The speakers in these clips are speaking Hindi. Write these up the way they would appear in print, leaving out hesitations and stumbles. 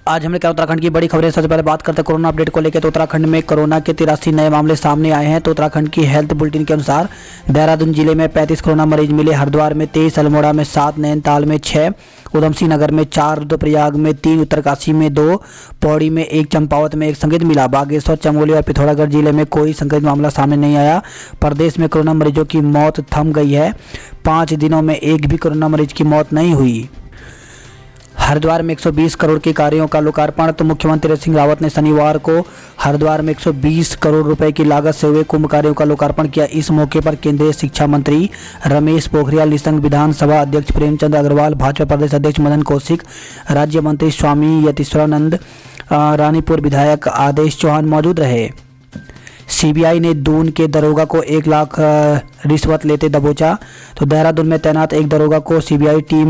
आज हमने क्या उत्तराखंड की बड़ी खबरें। सबसे पहले बात करते हैं कोरोना अपडेट को लेकर। तो उत्तराखंड में कोरोना के 83 नए मामले सामने आए हैं। तो उत्तराखंड की हेल्थ बुलेटिन के अनुसार देहरादून जिले में 35 कोरोना मरीज मिले, हरिद्वार में 23, अल्मोड़ा में 7, नैनीताल में 6, उधमसिंह नगर में 4, रुद्रप्रयाग में 3, उत्तरकाशी में 2, पौड़ी में 1, चंपावत में 1 संक्रमित मिला। बागेश्वर, चमोली और पिथौरागढ़ जिले में कोई संक्रमित मामला सामने नहीं आया। प्रदेश में कोरोना मरीजों की मौत थम गई है। 5 दिनों में एक भी कोरोना मरीज की मौत नहीं हुई। हरिद्वार में 120 करोड़ के कार्यों का लोकार्पण। तो मुख्यमंत्री त्रिवेंद्र सिंह रावत ने शनिवार को हरिद्वार में 120 करोड़ रुपए की लागत से हुए कुंभ कार्यों का लोकार्पण किया। इस मौके पर केंद्रीय शिक्षा मंत्री रमेश पोखरियाल निशंक, विधानसभा अध्यक्ष प्रेमचंद अग्रवाल, भाजपा प्रदेश अध्यक्ष मदन कौशिक, राज्य मंत्री स्वामी यतीश्वरानंद, रानीपुर विधायक आदेश चौहान मौजूद रहे। सीबीआई ने दून के दरोगा को 1 लाख रिश्वत लेते दबोचा। तो देहरादून में तैनात एक दरोगा को सीबीआई की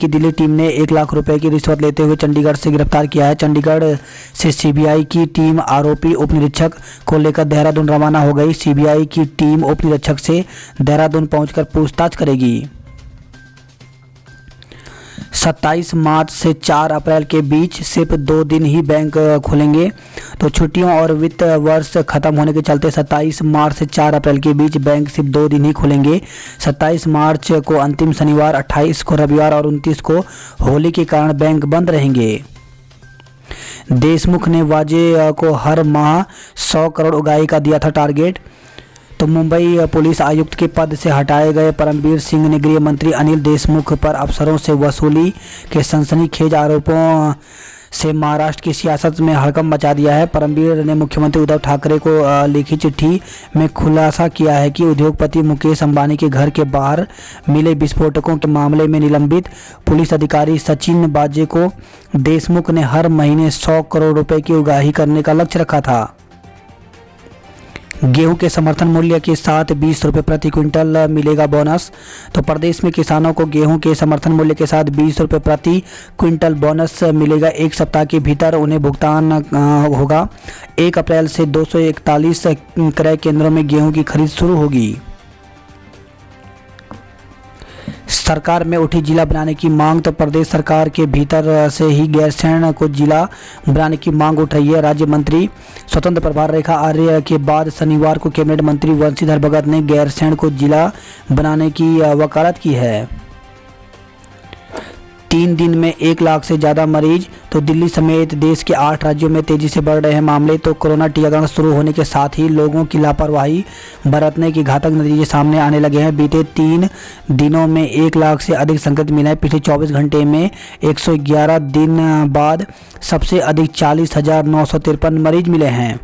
दिल्ली टीम ने 1 लाख रुपए की रिश्वत लेते हुए चंडीगढ़ से गिरफ्तार किया है। चंडीगढ़ से सीबीआई की टीम आरोपी उप निरीक्षक को लेकर देहरादून रवाना हो गई। सीबीआई की टीम उप निरीक्षक से देहरादून पहुंचकर पूछताछ करेगी। 27 मार्च से 4 अप्रैल के बीच सिर्फ 2 दिन ही बैंक खुलेंगे। तो छुट्टियों और वित्त वर्ष खत्म होने के चलते 27 मार्च से 4 अप्रैल के बीच बैंक सिर्फ 2 दिन ही खुलेंगे। 27 मार्च को अंतिम शनिवार, 28 को रविवार और 29 को होली के कारण बैंक बंद रहेंगे। देशमुख ने वाजे को हर माह 100 करोड़ उगाही का दिया था टारगेट। तो मुंबई पुलिस आयुक्त के पद से हटाए गए परमबीर सिंह ने गृह मंत्री अनिल देशमुख पर अफसरों से वसूली के सनसनीखेज आरोपों से महाराष्ट्र की सियासत में हड़कंप मचा दिया है। परमबीर ने मुख्यमंत्री उद्धव ठाकरे को लिखी चिट्ठी में खुलासा किया है कि उद्योगपति मुकेश अंबानी के घर के बाहर मिले विस्फोटकों के मामले में निलंबित पुलिस अधिकारी सचिन बाजे को देशमुख ने हर महीने 100 करोड़ रुपए की उगाही करने का लक्ष्य रखा था। गेहूं के समर्थन मूल्य के साथ 20 रुपये प्रति क्विंटल मिलेगा बोनस। तो प्रदेश में किसानों को गेहूं के समर्थन मूल्य के साथ 20 रुपये प्रति क्विंटल बोनस मिलेगा। 1 सप्ताह के भीतर उन्हें भुगतान होगा। 1 अप्रैल से 241 क्रय केंद्रों में गेहूं की खरीद शुरू होगी। सरकार में उठी जिला बनाने की मांग। तो प्रदेश सरकार के भीतर से ही गैरसैंण को जिला बनाने की मांग उठ रही है। राज्य मंत्री स्वतंत्र प्रभार रेखा आर्य के बाद शनिवार को कैबिनेट मंत्री वंशीधर भगत ने गैरसैंण को जिला बनाने की वकालत की है। 3 दिन में 1 लाख से ज़्यादा मरीज। तो दिल्ली समेत देश के 8 राज्यों में तेजी से बढ़ रहे हैं मामले। तो कोरोना टीकाकरण शुरू होने के साथ ही लोगों की लापरवाही बरतने की घातक नतीजे सामने आने लगे हैं। बीते 3 दिनों में 1 लाख से अधिक संक्रमित मिले हैं। पिछले 24 घंटे में 111 दिन बाद सबसे अधिक 40,953 मरीज मिले हैं।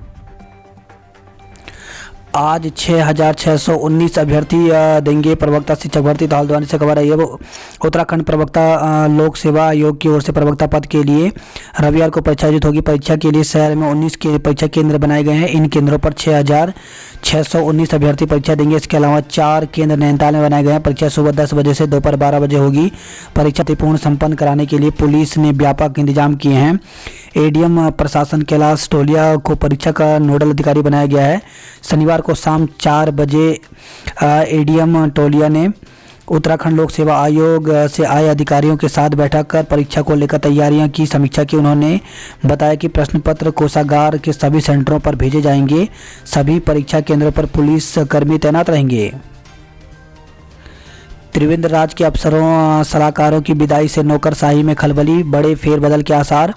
आज 6,619 अभ्यर्थी देंगे प्रवक्ता शिक्षक भर्ती। तो हल्द्वानी से खबर आई है। वो उत्तराखंड प्रवक्ता लोक सेवा आयोग की ओर से प्रवक्ता पद के लिए रविवार को परीक्षा आयोजित होगी। परीक्षा के लिए शहर में 19 के परीक्षा केंद्र बनाए गए हैं। इन केंद्रों पर 6,619 अभ्यर्थी परीक्षा देंगे। इसके अलावा 4 केंद्र नैनीताल में बनाए गए हैं। परीक्षा सुबह 10 बजे से दोपहर 12 बजे होगी। परीक्षा शांतिपूर्ण संपन्न कराने के लिए पुलिस ने व्यापक इंतजाम किए हैं। एडीएम प्रशासन कैलाश टोलिया को परीक्षा का नोडल अधिकारी बनाया गया है। शनिवार को शाम 4 बजे एडीएम टोलिया ने उत्तराखंड लोक सेवा आयोग से आए अधिकारियों के साथ बैठक कर परीक्षा को लेकर तैयारियां की समीक्षा की। उन्होंने बताया कि प्रश्न पत्र कोषागार के सभी सेंटरों पर भेजे जाएंगे। सभी परीक्षा केंद्रों पर पुलिस कर्मी तैनात रहेंगे। त्रिवेंद्र राज के अफसरों सलाहकारों की विदाई से नौकरशाही में खलबली, बड़े फेरबदल के आसार।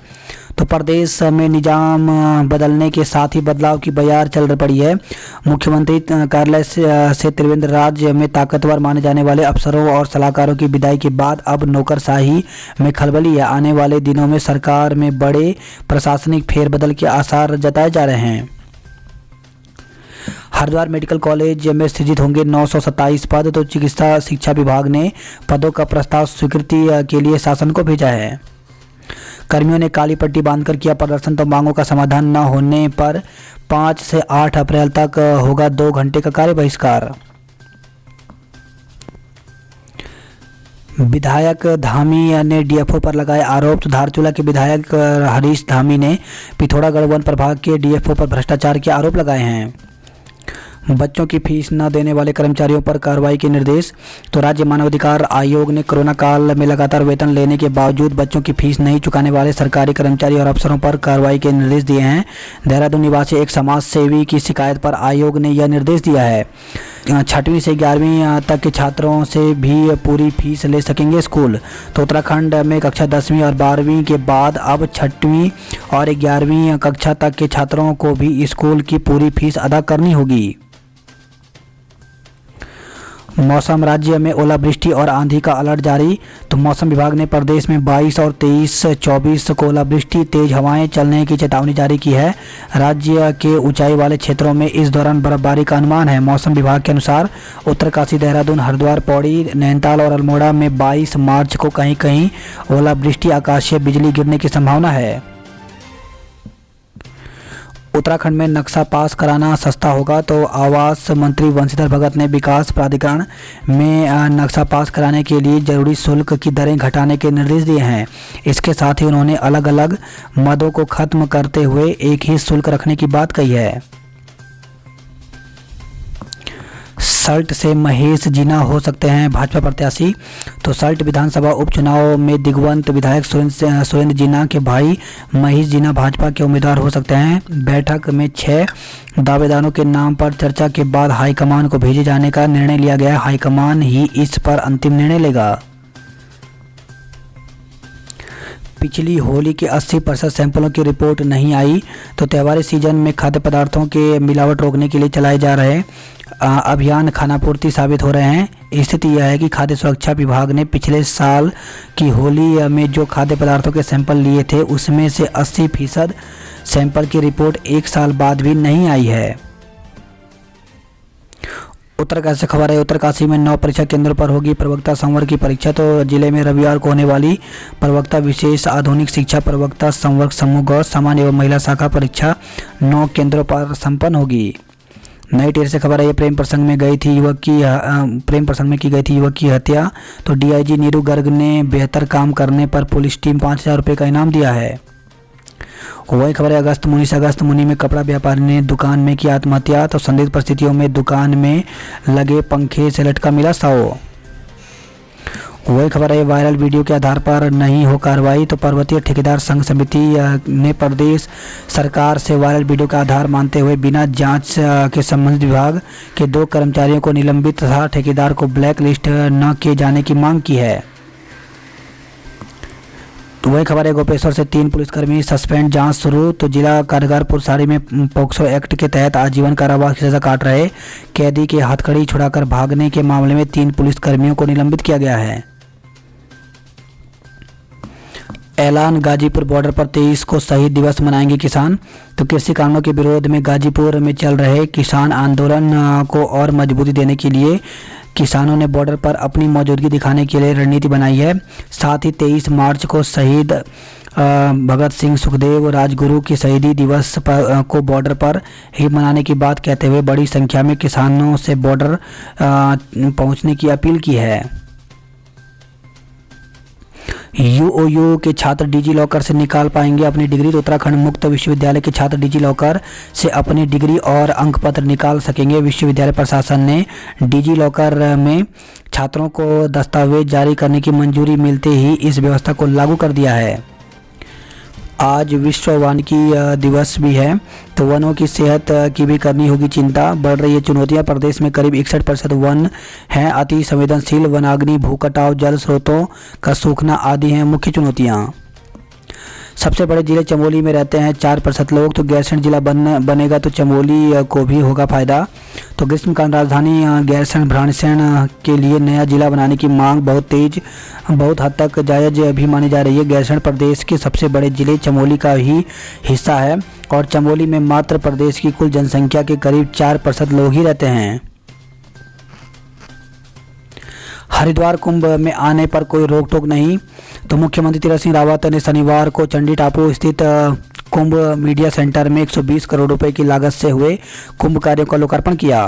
तो प्रदेश में निजाम बदलने के साथ ही बदलाव की बयार चल पड़ी है। मुख्यमंत्री कार्यालय से त्रिवेंद्र राज में ताकतवर माने जाने वाले अफसरों और सलाहकारों की विदाई के बाद अब नौकरशाही में खलबली है। आने वाले दिनों में सरकार में बड़े प्रशासनिक फेरबदल के आसार जताए जा रहे हैं। हरिद्वार मेडिकल कॉलेज में सृजित होंगे 927 पद। तो चिकित्सा शिक्षा विभाग ने पदों का प्रस्ताव स्वीकृति के लिए शासन को भेजा है। कर्मियों ने काली पट्टी बांधकर किया प्रदर्शन। तो मांगों का समाधान न होने पर 5 से 8 अप्रैल तक होगा 2 घंटे का कार्य बहिष्कार। विधायक धामी ने डीएफओ पर लगाए आरोप। तो धारचूला के विधायक हरीश धामी ने पिथौरागढ़ वन प्रभाग के डीएफओ पर भ्रष्टाचार के आरोप लगाए हैं। बच्चों की फीस न देने वाले कर्मचारियों पर कार्रवाई के निर्देश। तो राज्य मानवाधिकार आयोग ने कोरोना काल में लगातार वेतन लेने के बावजूद बच्चों की फीस नहीं चुकाने वाले सरकारी कर्मचारी और अफसरों पर कार्रवाई के निर्देश दिए हैं। देहरादून निवासी एक समाज सेवी की शिकायत पर आयोग ने यह निर्देश दिया है। 6वीं से 11वीं तक के छात्रों से भी पूरी फीस ले सकेंगे स्कूल। तो उत्तराखंड में कक्षा 10वीं और 12वीं के बाद अब 6वीं और 11वीं कक्षा तक के छात्रों को भी स्कूल की पूरी फीस अदा करनी होगी। मौसम, राज्य में ओलावृष्टि और आंधी का अलर्ट जारी। तो मौसम विभाग ने प्रदेश में 22 और 23-24 को ओलावृष्टि, तेज हवाएं चलने की चेतावनी जारी की है। राज्य के ऊंचाई वाले क्षेत्रों में इस दौरान बर्फबारी का अनुमान है। मौसम विभाग के अनुसार उत्तरकाशी, देहरादून, हरिद्वार, पौड़ी, नैनीताल और अल्मोड़ा में 22 मार्च को कहीं कहीं ओलावृष्टि, आकाशीय बिजली गिरने की संभावना है। उत्तराखंड में नक्शा पास कराना सस्ता होगा। तो आवास मंत्री बंशीधर भगत ने विकास प्राधिकरण में नक्शा पास कराने के लिए जरूरी शुल्क की दरें घटाने के निर्देश दिए हैं। इसके साथ ही उन्होंने अलग अलग मदों को खत्म करते हुए एक ही शुल्क रखने की बात कही है। सल्ट से महेश जीना हो सकते हैं भाजपा प्रत्याशी। तो सल्ट विधानसभा उपचुनाव में दिग्वंत विधायक सुरेंद्र जीना के भाई महेश जीना भाजपा के उम्मीदवार हो सकते हैं। बैठक में 6 दावेदारों के नाम पर चर्चा के बाद हाईकमान को भेजे जाने का निर्णय लिया गया। हाईकमान ही इस पर अंतिम निर्णय लेगा। पिछली होली के 80% सैंपलों की रिपोर्ट नहीं आई। तो त्योहारी सीजन में खाद्य पदार्थों के मिलावट रोकने के लिए चलाए जा रहे अभियान खानापूर्ति साबित हो रहे हैं। स्थिति यह है कि खाद्य सुरक्षा विभाग ने पिछले साल की होली में जो खाद्य पदार्थों के सैंपल लिए थे उसमें से 80% सैंपल की रिपोर्ट 1 साल बाद भी नहीं आई है। उत्तरकाशी से खबर है। उत्तरकाशी में 9 परीक्षा केंद्रों पर होगी प्रवक्ता संवर्ग की परीक्षा। तो जिले में रविवार को होने वाली प्रवक्ता विशेष आधुनिक शिक्षा प्रवक्ता संवर्ग समूह गौ सामान्य एवं महिला शाखा परीक्षा 9 केंद्रों पर संपन्न होगी। नई टेर से खबर है। प्रेम प्रसंग में की गई थी युवक की हत्या। तो डीआईजी नीरू गर्ग ने बेहतर काम करने पर पुलिस टीम 5000 रुपये का इनाम दिया है। वही खबर है। अगस्त मुनि में कपड़ा व्यापारी ने दुकान में की आत्महत्या। तो संदिग्ध परिस्थितियों में दुकान में लगे पंखे से लटका मिला शव। वही खबर है। वायरल वीडियो के आधार पर नहीं हो कार्रवाई। तो पर्वतीय ठेकेदार संघ समिति ने प्रदेश सरकार से वायरल वीडियो का आधार मानते हुए बिना जांच के संबंधित विभाग के 2 कर्मचारियों को निलंबित तथा ठेकेदार को ब्लैक लिस्ट न किए जाने की मांग की है। तो वही खबर है। गोपेश्वर से 3 पुलिसकर्मी सस्पेंड, जांच शुरू। तो जिला कारागार पुरसाड़ी में पोक्सो एक्ट के तहत आजीवन कारावास की सजा काट रहे कैदी के हथकड़ी छुड़ाकर भागने के मामले में 3 पुलिसकर्मियों को निलंबित किया गया है। ऐलान, गाजीपुर बॉर्डर पर 23 को शहीद दिवस मनाएंगे किसान। तो कृषि कानूनों के विरोध में गाजीपुर में चल रहे किसान आंदोलन को और मजबूती देने के लिए किसानों ने बॉर्डर पर अपनी मौजूदगी दिखाने के लिए रणनीति बनाई है। साथ ही 23 मार्च को शहीद भगत सिंह, सुखदेव, राजगुरु की शहीदी दिवस को बॉर्डर पर ही मनाने की बात कहते हुए बड़ी संख्या में किसानों से बॉर्डर पहुंचने की अपील की है। यूओयू के छात्र डिजी लॉकर से निकाल पाएंगे अपनी डिग्री। तो उत्तराखंड मुक्त विश्वविद्यालय के छात्र डिजी लॉकर से अपनी डिग्री और अंक पत्र निकाल सकेंगे। विश्वविद्यालय प्रशासन ने डिजी लॉकर में छात्रों को दस्तावेज जारी करने की मंजूरी मिलते ही इस व्यवस्था को लागू कर दिया है। आज विश्व वानिकी दिवस भी है। तो वनों की सेहत की भी करनी होगी चिंता। बढ़ रही है चुनौतियां। प्रदेश में करीब 61% वन हैं अति संवेदनशील। वनाग्नि, भू कटाव, जल स्रोतों का सूखना आदि हैं मुख्य चुनौतियां। सबसे बड़े जिले चमोली में रहते हैं 4% लोग। तो गैरसैंण जिला बनेगा तो चमोली को भी होगा फायदा। तो ग्रीष्मकालीन राजधानी गैरसैंण भ्राणसैंण के लिए नया जिला बनाने की मांग बहुत हद तक जायज भी मानी जा रही है। गैरसैंण प्रदेश के सबसे बड़े जिले चमोली का ही हिस्सा है और चमोली में मात्र प्रदेश की कुल जनसंख्या के करीब 4% लोग ही रहते हैं। हरिद्वार कुंभ में आने पर कोई रोक टोक नहीं। तो मुख्यमंत्री तीरथ सिंह रावत ने शनिवार को चंडी टापू स्थित कुंभ मीडिया सेंटर में 120 करोड़ रुपए की लागत से हुए कुंभ कार्यों का लोकार्पण किया।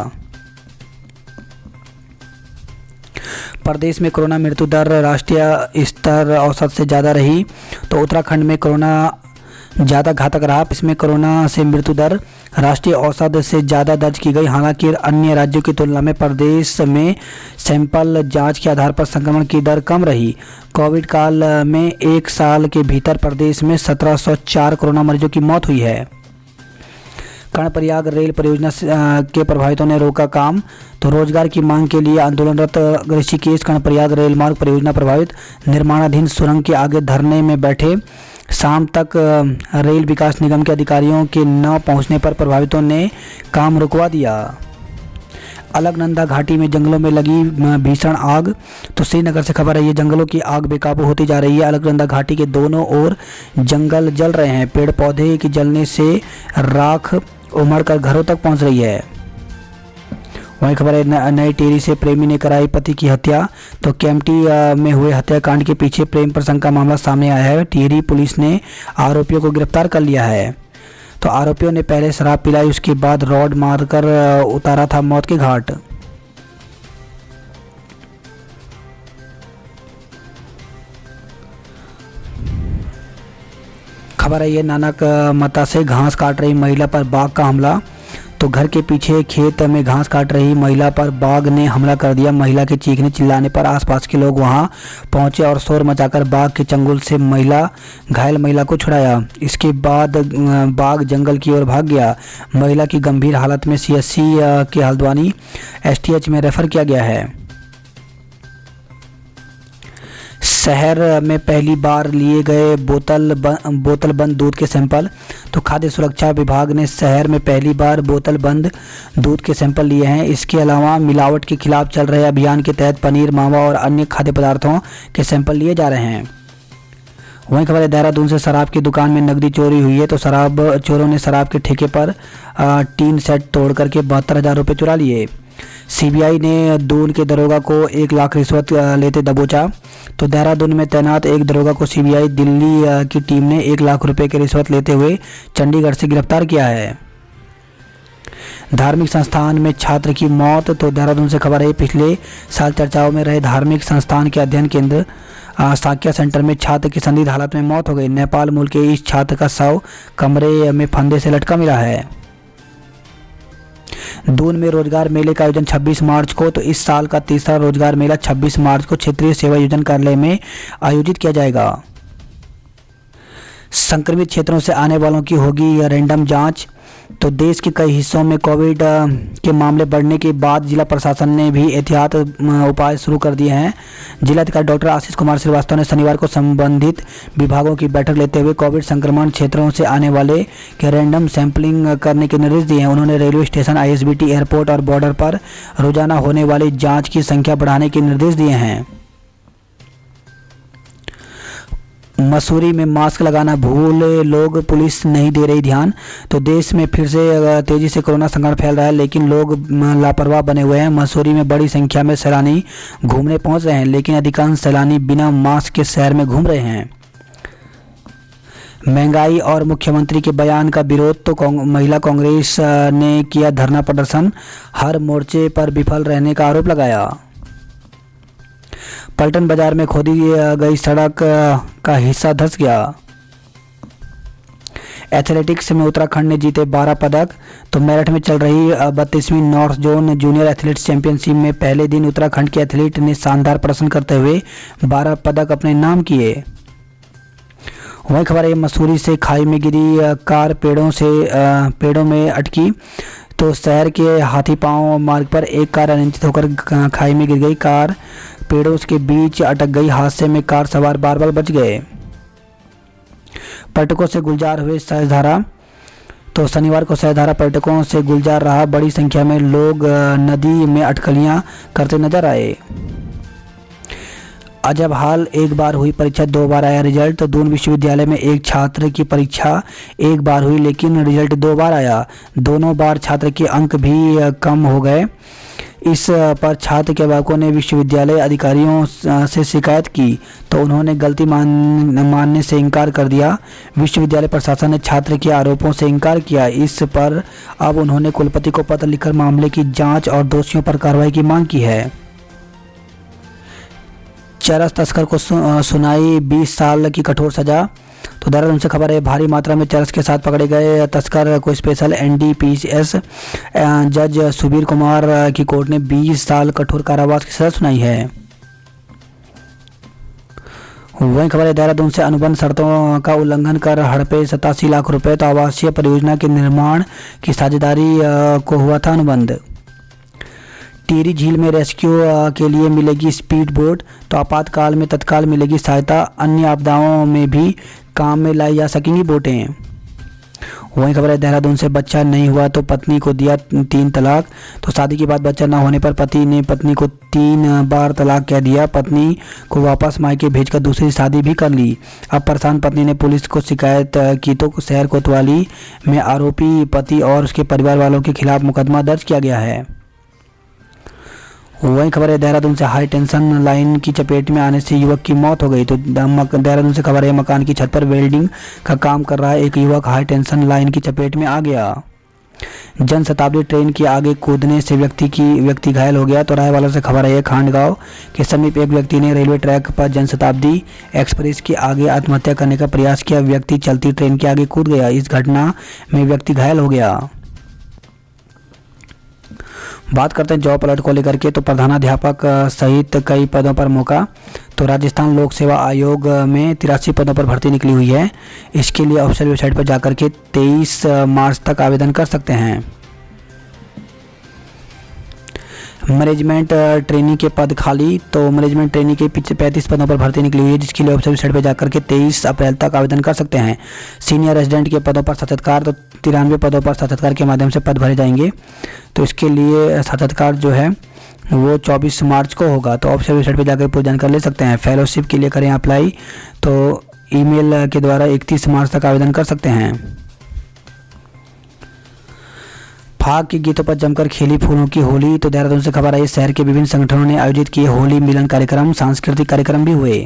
प्रदेश में कोरोना मृत्यु दर राष्ट्रीय स्तर औसत से ज़्यादा रही। तो उत्तराखंड में कोरोना ज़्यादा घातक रहा। इसमें कोरोना से मृत्यु दर राष्ट्रीय औसत से ज़्यादा दर्ज की गई। हालांकि अन्य राज्यों की तुलना में प्रदेश में सैंपल जांच के आधार पर संक्रमण की दर कम रही। कोविड काल में एक साल के भीतर प्रदेश में 1704 कोरोना मरीजों की मौत हुई है। कर्णप्रयाग रेल परियोजना के प्रभावितों ने रोका काम। तो रोजगार की मांग के लिए आंदोलनरत ऋषिकेश कर्णप्रयाग रेल मार्ग परियोजना प्रभावित। निर्माणाधीन सुरंग के आगे धरने में बैठे। शाम तक रेल विकास निगम के अधिकारियों के न पहुंचने पर प्रभावितों ने काम रुकवा दिया। अलकनंदा घाटी में जंगलों में लगी भीषण आग। तो श्रीनगर से खबर है, ये जंगलों की आग बेकाबू होती जा रही है। अलकनंदा घाटी के दोनों ओर जंगल जल रहे हैं। पेड़ पौधे के जलने से राख उमड़कर घरों तक पहुंच रही है। वहीं खबर है, नई टिहरी से प्रेमी ने कराई पति की हत्या। तो केम्प्टी में हुए हत्याकांड के पीछे प्रेम प्रसंग का मामला सामने आया है। टिहरी पुलिस ने आरोपियों को गिरफ्तार कर लिया है। तो आरोपियों ने पहले शराब पिलाई, उसके बाद रॉड मारकर उतारा था मौत के घाट। खबर है, ये नानक मता से घास काट रही महिला पर बाघ का हमला। तो घर के पीछे खेत में घास काट रही महिला पर बाघ ने हमला कर दिया। महिला के चीखने चिल्लाने पर आसपास के लोग वहां पहुंचे और शोर मचाकर बाघ के चंगुल से घायल महिला को छुड़ाया। इसके बाद बाघ जंगल की ओर भाग गया। महिला की गंभीर हालत में सीएससी के हल्द्वानी एसटीएच में रेफर किया गया है। शहर में पहली बार लिए गए बोतल बंद दूध के सैंपल। तो खाद्य सुरक्षा विभाग ने शहर में पहली बार बोतल बंद दूध के सैंपल लिए हैं। इसके अलावा मिलावट के खिलाफ चल रहे अभियान के तहत पनीर, मावा और अन्य खाद्य पदार्थों के सैंपल लिए जा रहे हैं। वहीं खबर है, देहरादून से शराब की दुकान में नकदी चोरी हुई है। तो चोरों ने शराब के ठेके पर टीन सेट तोड़ करके 72,000 रुपये चुरा लिए। सीबीआई ने दून के दरोगा को 1 लाख रिश्वत लेते दबोचा। तो देहरादून में तैनात एक दरोगा को सीबीआई दिल्ली की टीम ने 1 लाख रुपए की रिश्वत लेते हुए चंडीगढ़ से गिरफ्तार किया है। धार्मिक संस्थान में छात्र की मौत। तो देहरादून से खबर है, पिछले साल चर्चाओं में रहे धार्मिक संस्थान के अध्ययन केंद्र साक्या सेंटर में छात्र की संदिग्ध हालत में मौत हो गई। नेपाल मूल के इस छात्र का शव कमरे में फंदे से लटका मिला है। दून में रोजगार मेले का आयोजन 26 मार्च को। तो इस साल का तीसरा रोजगार मेला 26 मार्च को क्षेत्रीय सेवा योजन कार्यालय में आयोजित किया जाएगा। संक्रमित क्षेत्रों से आने वालों की होगी रैंडम जांच। तो देश के कई हिस्सों में कोविड के मामले बढ़ने के बाद जिला प्रशासन ने भी एहतियात उपाय शुरू कर दिए हैं। जिलाधिकारी डॉक्टर आशीष कुमार श्रीवास्तव ने शनिवार को संबंधित विभागों की बैठक लेते हुए कोविड संक्रमण क्षेत्रों से आने वाले के रैंडम सैंपलिंग करने के निर्देश दिए हैं। उन्होंने रेलवे स्टेशन, आईएसबीटी, एयरपोर्ट और बॉर्डर पर रोजाना होने वाली जाँच की संख्या बढ़ाने के निर्देश दिए हैं। मसूरी में मास्क लगाना भूले लोग, पुलिस नहीं दे रही ध्यान। तो देश में फिर से तेजी से कोरोना संक्रमण फैल रहा है, लेकिन लोग लापरवाह बने हुए हैं। मसूरी में बड़ी संख्या में सैलानी घूमने पहुंच रहे हैं, लेकिन अधिकांश सैलानी बिना मास्क के शहर में घूम रहे हैं। महंगाई और मुख्यमंत्री के बयान का विरोध। तो महिला कांग्रेस ने किया धरना प्रदर्शन, हर मोर्चे पर विफल रहने का आरोप लगाया। पलटन बाजार में खोदी गई सड़क का हिस्सा धंस गया। एथलेटिक्स में उत्तराखंड ने जीते 12 पदक। तो मेरठ में चल रही 32वीं north zone junior athletics championship में पहले दिन उत्तराखंड के एथलीट ने शानदार प्रदर्शन करते हुए 12 पदक अपने नाम किए। वही खबर है, मसूरी से खाई में गिरी कार पेड़ों में अटकी। तो शहर के हाथी पांव मार्ग पर एक कार अनियंत्रित होकर खाई में गिर गई। कार पेड़ों के बीच अटक गई। हादसे में कार सवार बार बच गए। पर्यटकों से गुलजार हुए सहजधारा। तो शनिवार को सहजधारा पर्यटकों से गुलजार रहा। बड़ी संख्या में लोग नदी में अटकलियां करते नजर आए। अजब हाल, एक बार हुई परीक्षा 2 बार आया रिजल्ट। तो दून विश्वविद्यालय में एक छात्र की परीक्षा 1 बार हुई, लेकिन रिजल्ट 2 बार आया। दोनों बार छात्र के अंक भी कम हो गए। इस पर छात्र के अभिभावकों ने विश्वविद्यालय अधिकारियों से शिकायत की, तो उन्होंने गलती मानने से इनकार कर दिया। विश्वविद्यालय प्रशासन ने छात्र के आरोपों से इनकार किया। इस पर अब उन्होंने कुलपति को पत्र लिखकर मामले की जांच और दोषियों पर कार्रवाई की मांग की है। चरस तस्कर को सुनाई 20 साल की कठोर सजा। तो देहरादून से खबर है, भारी मात्रा में चरस के साथ पकड़े गए तस्कर को स्पेशल एनडीपीएस जज सुबीर कुमार की कोर्ट ने 20 साल कठोर कारावास की सजा सुनाई है। वहीं खबर है, देहरादून से अनुबंध शर्तों का उल्लंघन कर हड़पे 87 लाख रुपए। तो आवासीय परियोजना के निर्माण की साझेदारी को हुआ था अनुबंध। टिहरी झील में रेस्क्यू के लिए मिलेगी स्पीड बोट। तो आपातकाल में तत्काल मिलेगी सहायता, अन्य आपदाओं में भी काम में लाई जा सकेंगी बोटें। वहीं खबर है, देहरादून से बच्चा नहीं हुआ तो पत्नी को दिया 3 तलाक। तो शादी के बाद बच्चा न होने पर पति ने पत्नी को 3 बार तलाक कह दिया। पत्नी को वापस मायके भेजकर दूसरी शादी भी कर ली। अब परेशान पत्नी ने पुलिस को शिकायत की तो शहर कोतवाली में आरोपी पति और उसके परिवार वालों के खिलाफ मुकदमा दर्ज किया गया है। वहीं खबर है, देहरादून से हाई टेंशन लाइन की चपेट में आने से युवक की मौत हो गई। तो देहरादून से खबर है, मकान की छत पर वेल्डिंग का काम कर रहा एक युवक हाई टेंशन लाइन की चपेट में आ गया। जनशताब्दी ट्रेन के आगे कूदने से व्यक्ति घायल हो गया। तो रायवाला से खबर है, खांडगांव के समीप एक व्यक्ति ने रेलवे ट्रैक पर जनशताब्दी एक्सप्रेस के आगे आत्महत्या करने का प्रयास किया। व्यक्ति चलती ट्रेन के आगे कूद गया। इस घटना में व्यक्ति घायल हो गया। बात करते हैं जॉब अलर्ट को लेकर के। तो प्रधानाध्यापक सहित कई पदों पर मौका। तो राजस्थान लोक सेवा आयोग में 83 पदों पर भर्ती निकली हुई है। इसके लिए ऑफिशियल वेबसाइट पर जाकर के 23 मार्च तक आवेदन कर सकते हैं। मैनेजमेंट ट्रेनी के पद खाली। तो मैनेजमेंट ट्रेनी के पीछे 35 पदों पर भर्ती निकली हुई है, जिसके लिए ऑफिशियल वेबसाइट पर जाकर के 23 अप्रैल तक आवेदन कर सकते हैं। सीनियर रेजिडेंट के पदों पर साक्षात्कार। तो 93 पदों पर साक्षात्कार के माध्यम से पद भरे जाएंगे। तो इसके लिए साक्षात्कार जो है वो 24 मार्च को होगा। तो ऑफिशियल वेबसाइट पर जाकर पूरी जानकारी ले सकते हैं। फेलोशिप के लिए करें अप्लाई। तो ईमेल के द्वारा 31 मार्च तक आवेदन कर सकते हैं। फाग के गीतों पर जमकर खेली फूलों की होली। तो देहरादून से खबर आई, शहर के विभिन्न संगठनों ने आयोजित किए होली मिलन कार्यक्रम। सांस्कृतिक कार्यक्रम भी हुए।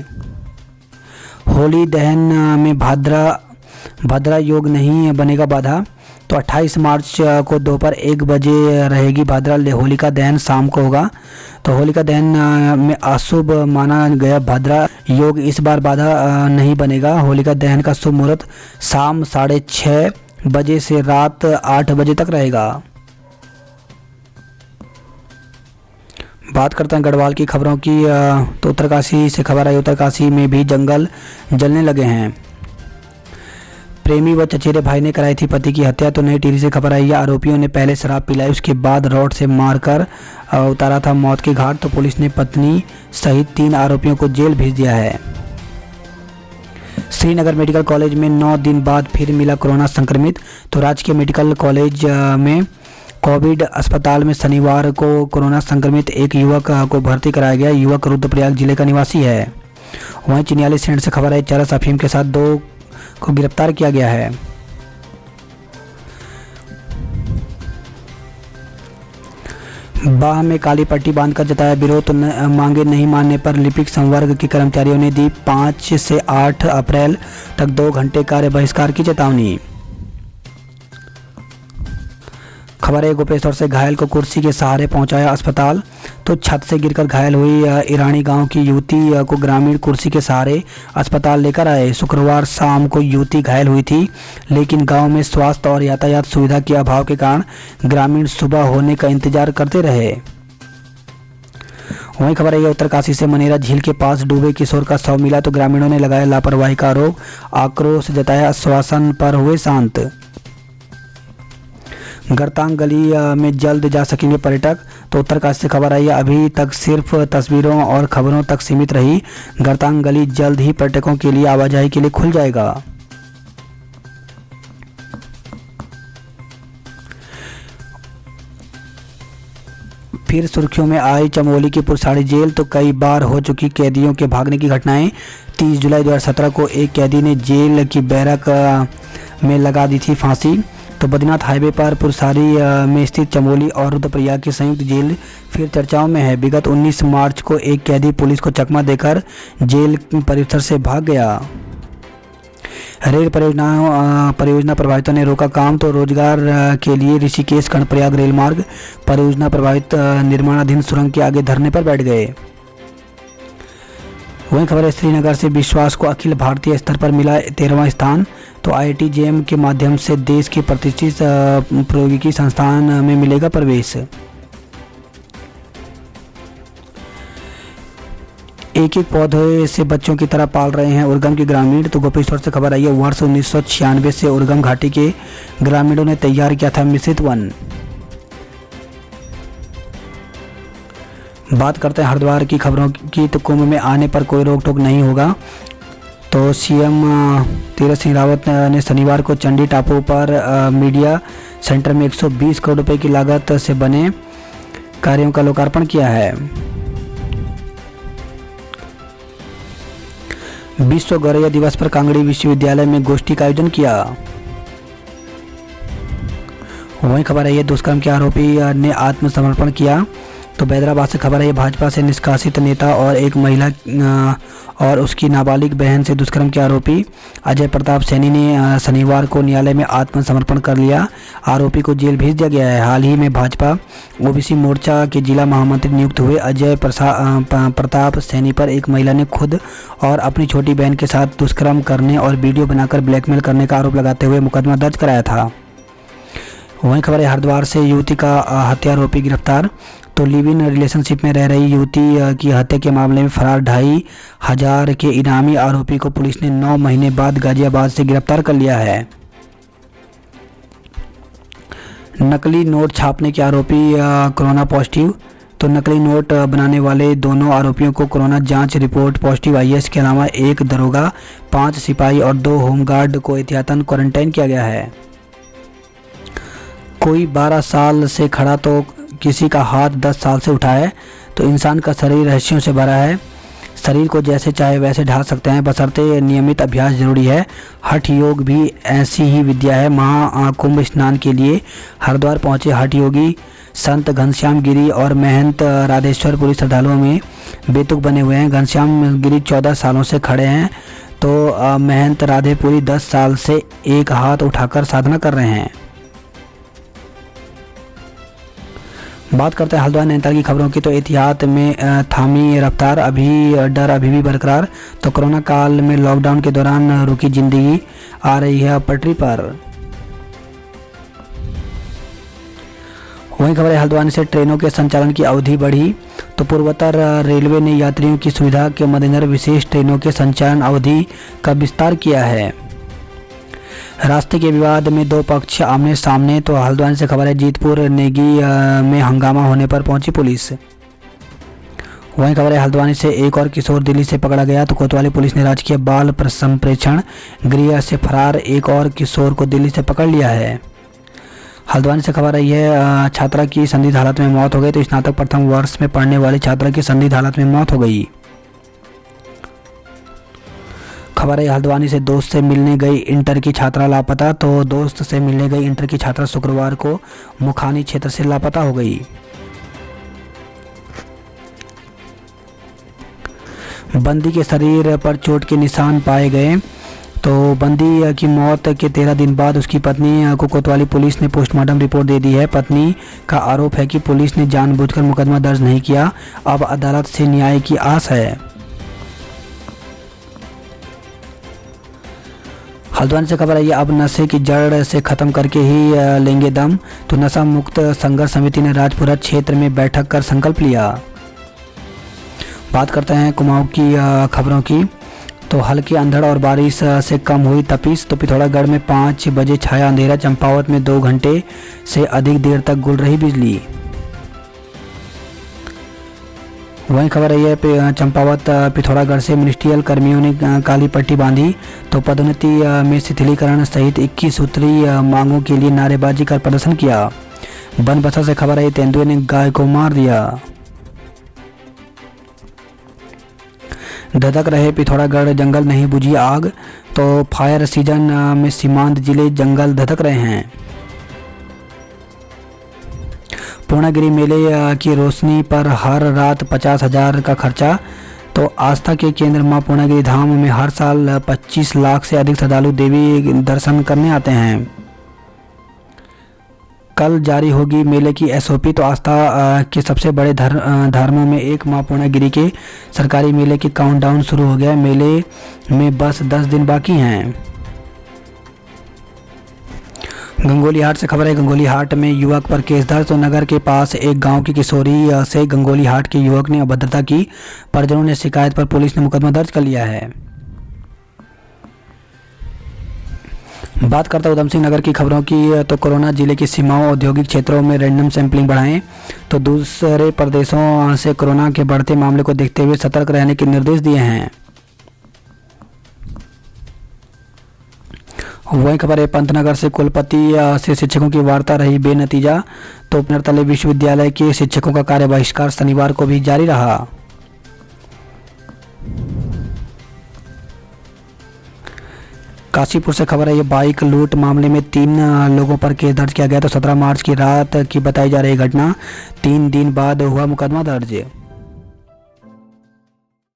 होली दहन में भद्रा योग नहीं बनेगा बाधा। तो 28 मार्च को दोपहर 1 बजे रहेगी भद्रा होलिका दहन, शाम को होगा। तो होलिका दहन में अशुभ माना गया भद्रा योग इस बार बाधा नहीं बनेगा। होलिका दहन का शुभ मुहूर्त शाम 6:30 बजे से रात 8 बजे तक रहेगा। बात करते हैं गढ़वाल की खबरों की। तो उत्तरकाशी से खबर आई, उत्तरकाशी में भी जंगल जलने लगे हैं। प्रेमी व चचेरे भाई ने कराई थी पति की हत्या। तो नई टिहरी से खबर आई, आरोपियों ने पहले शराब पिलाई, उसके बाद रॉड से मारकर उतारा था मौत के घाट। तो पुलिस ने पत्नी सहित 3 आरोपियों को जेल भेज दिया है। श्रीनगर मेडिकल कॉलेज में 9 दिन बाद फिर मिला कोरोना संक्रमित। तो राजकीय मेडिकल कॉलेज में कोविड अस्पताल में शनिवार को कोरोना संक्रमित एक युवक को भर्ती कराया गया। युवक रुद्रप्रयाग जिले का निवासी है। वहीं चिन्याली सेंट से खबर है, चरस अफीम के साथ 2 को गिरफ्तार किया गया है। बाह में काली पट्टी बांधकर जताया विरोध। तो मांगे नहीं मानने पर लिपिक संवर्ग के कर्मचारियों ने दी 5 से 8 अप्रैल तक 2 घंटे कार्य बहिष्कार की चेतावनी। खबर है, गोपेश्वर से घायल को कुर्सी के सहारे पहुंचाया अस्पताल। तो छत से गिरकर घायल हुई ईरानी गांव की युवती को ग्रामीण कुर्सी के सहारे अस्पताल लेकर आए। शुक्रवार शाम को युवती घायल हुई थी, लेकिन गांव में स्वास्थ्य और यातायात सुविधा के अभाव के कारण ग्रामीण सुबह होने का इंतजार करते रहे। वहीं खबर है, उत्तरकाशी से मनेरा झील के पास डूबे किशोर का शव मिला। तो ग्रामीणों ने लगाया लापरवाही का आरोप, आक्रोश जताया, आश्वासन पर हुए शांत। गरतांग गली में जल्द जा सकेंगे पर्यटक। तो उत्तरकाशी से खबर आई, अभी तक सिर्फ तस्वीरों और खबरों तक सीमित रही गरतांग गली जल्द ही पर्यटकों के लिए आवाजाही के लिए खुल जाएगा। फिर सुर्खियों में आई चमोली की पुरसाड़ी जेल। तो कई बार हो चुकी कैदियों के भागने की घटनाएं। 30 जुलाई 2017 को एक कैदी ने जेल की बैरक में लगा दी थी फांसी। तो बद्रीनाथ हाईवे पर पुरसारी में स्थित चमोली और रुद्रप्रयाग की संयुक्त जेल फिर चर्चाओं में है। विगत 19 मार्च को एक कैदी पुलिस को चकमा देकर जेल परिसर से भाग गया। रेल परियोजना प्रभावितों ने रोका काम। तो रोजगार के लिए ऋषिकेश कर्णप्रयाग रेल मार्ग परियोजना प्रभावित निर्माणाधीन सुरंग के आगे धरने पर बैठ गए। वहीं खबर है श्रीनगर से विश्वास को अखिल भारतीय स्तर पर मिला 13वां स्थान। तो IIT JEM के माध्यम से देश के प्रतिष्ठित प्रौद्योगिकी संस्थान में मिलेगा प्रवेश। एक एक पौधे से बच्चों की तरह पाल रहे हैं उर्गम के ग्रामीण। तो गोपेश्वर से खबर आई है, वर्ष 1996 से उर्गम घाटी के ग्रामीणों ने तैयार किया था मिश्रित वन। बात करते हैं हरिद्वार की खबरों की। तो कुंभ में आने पर कोई रोक टोक नहीं होगा। तो CM तीरथ सिंह रावत ने शनिवार को चंडी टापू पर मीडिया सेंटर में 120 करोड़ रुपए की लागत से बने कार्यों का लोकार्पण किया है। विश्व गौरैया दिवस पर कांगड़ी विश्वविद्यालय में गोष्ठी का आयोजन किया। वहीं खबर है, दुष्कर्म के आरोपी ने आत्मसमर्पण किया। तो हैदराबाद से खबर है, भाजपा से निष्कासित नेता और एक महिला और उसकी नाबालिग बहन से दुष्कर्म के आरोपी अजय प्रताप सैनी ने शनिवार को न्यायालय में आत्मसमर्पण कर लिया। आरोपी को जेल भेज दिया गया है। हाल ही में भाजपा OBC मोर्चा के जिला महामंत्री नियुक्त हुए अजय प्रताप सैनी पर एक महिला ने खुद और अपनी छोटी बहन के साथ दुष्कर्म करने और वीडियो बनाकर ब्लैकमेल करने का आरोप लगाते हुए मुकदमा दर्ज कराया था। वहीं खबर है, हरिद्वार से युवती का हत्या आरोपी गिरफ्तार। तो लिव इन रिलेशनशिप में रह रही युवती की हत्या के मामले में फरार 2500 के इनामी आरोपी को पुलिस ने 9 महीने बाद गाजियाबाद से गिरफ्तार कर लिया है। नकली नोट छापने के आरोपी कोरोना पॉजिटिव। तो नकली नोट बनाने वाले दोनों आरोपियों को कोरोना जांच रिपोर्ट पॉजिटिव आई है। इसके अलावा एक दरोगा, 5 सिपाही और 2 होमगार्ड को एहतियातन क्वारंटाइन किया गया है। कोई 12 साल से खड़ा तो किसी का हाथ 10 साल से उठा है। तो इंसान का शरीर रहस्यों से भरा है। शरीर को जैसे चाहे वैसे ढाल सकते हैं, बशर्ते नियमित अभ्यास जरूरी है। हठ योग भी ऐसी ही विद्या है। महाकुंभ स्नान के लिए हरिद्वार पहुंचे हठ योगी संत घनश्याम गिरी और महंत राधेश्वर पुरी श्रद्धालुओं में बेतुक बने हुए हैं। घनश्याम गिरी 14 सालों से खड़े हैं। तो महंत राधेपुरी 10 साल से एक हाथ उठाकर साधना कर रहे हैं। बात करते हैं हल्द्वानी नैनीताल की खबरों की। तो एहतियात में थामी रफ्तार, डर अभी भी बरकरार। तो कोरोना काल में लॉकडाउन के दौरान रुकी जिंदगी आ रही है पटरी पर। वहीं खबर है, हल्द्वानी से ट्रेनों के संचालन की अवधि बढ़ी। तो पूर्वोत्तर रेलवे ने यात्रियों की सुविधा के मद्देनजर विशेष ट्रेनों के संचालन अवधि का विस्तार किया है। रास्ते के विवाद में 2 पक्ष आमने सामने। तो हल्द्वानी से खबर है, जीतपुर नेगी में हंगामा होने पर पहुंची पुलिस। वहीं खबर है, हल्द्वानी से एक और किशोर दिल्ली से पकड़ा गया। तो कोतवाली पुलिस ने राजकीय बाल संप्रेक्षण गृह से फरार एक और किशोर को दिल्ली से पकड़ लिया है। हल्द्वानी से खबर आई है, छात्रा की संदिग्ध हालत में मौत हो गई। तो स्नातक प्रथम वर्ष में पढ़ने वाली छात्रा की संदिग्ध हालत में मौत हो गई। खबर है, हल्द्वानी से दोस्त से मिलने गई इंटर की छात्रा लापता। तो दोस्त से मिलने गई इंटर की छात्रा शुक्रवार को मुखानी क्षेत्र से लापता हो गई। बंदी के शरीर पर चोट के निशान पाए गए। तो बंदी की मौत के 13 दिन बाद उसकी पत्नी को कोतवाली पुलिस ने पोस्टमार्टम रिपोर्ट दे दी है। पत्नी का आरोप है कि पुलिस ने जानबूझकर मुकदमा दर्ज नहीं किया। अब अदालत से न्याय की आस है। हल्द्वानी से खबर आई है, अब नशे की जड़ से खत्म करके ही लेंगे दम। तो नशा मुक्त संघर्ष समिति ने राजपुरा क्षेत्र में बैठक कर संकल्प लिया। बात करते हैं कुमाऊं की खबरों की। तो हल्की अंधड़ और बारिश से कम हुई तपिश। तो पिथौरागढ़ में 5 बजे छाया अंधेरा। चंपावत में 2 घंटे से अधिक देर तक गुल रही बिजली। वहीं खबर है, चंपावत पिथौरागढ़ से मिनिस्ट्रियल कर्मियों ने काली पट्टी बांधी। तो पदोन्नति में शिथिलीकरण सहित 21 सूत्री मांगों के लिए नारेबाजी कर प्रदर्शन किया। बनबसा से खबर है, तेंदुए ने गाय को मार दिया। धधक रहे पिथौरागढ़ जंगल, नहीं बुझी आग। तो फायर सीजन में सीमांत जिले जंगल धधक रहे हैं। पूर्णागिरी मेले की रोशनी पर हर रात 50,000 का खर्चा। तो आस्था के केंद्र मां पूर्णागिरी धाम में हर साल 25 लाख से अधिक श्रद्धालु देवी दर्शन करने आते हैं। कल जारी होगी मेले की एसओपी। तो आस्था के सबसे बड़े धर्मों में एक मां पूर्णागिरि के सरकारी मेले की काउंटडाउन शुरू हो गया। मेले में बस 10 दिन बाकी हैं। गंगोली हाट से खबर है। गंगोली हाट में युवक पर केस दर्ज। तो नगर के पास एक गांव की किशोरी से गंगोली हाट के युवक ने अभद्रता की। परिजनों ने शिकायत पर पुलिस ने मुकदमा दर्ज कर लिया है। बात करता उधम सिंह नगर की खबरों की, तो कोरोना जिले की सीमाओं औद्योगिक क्षेत्रों में रैंडम सैंपलिंग बढ़ाएं। तो दूसरे प्रदेशों से कोरोना के बढ़ते मामले को देखते हुए सतर्क रहने के निर्देश दिए हैं। वही खबर है पंतनगर से कुलपति से शिक्षकों की वार्ता रही बेनतीजा। तो उपनतले विश्वविद्यालय के शिक्षकों का कार्य बहिष्कार शनिवार को भी जारी रहा। काशीपुर से खबर है। ये बाइक लूट मामले में 3 लोगों पर केस दर्ज किया गया। तो 17 मार्च की रात की बताई जा रही घटना, 3 दिन बाद हुआ मुकदमा दर्ज।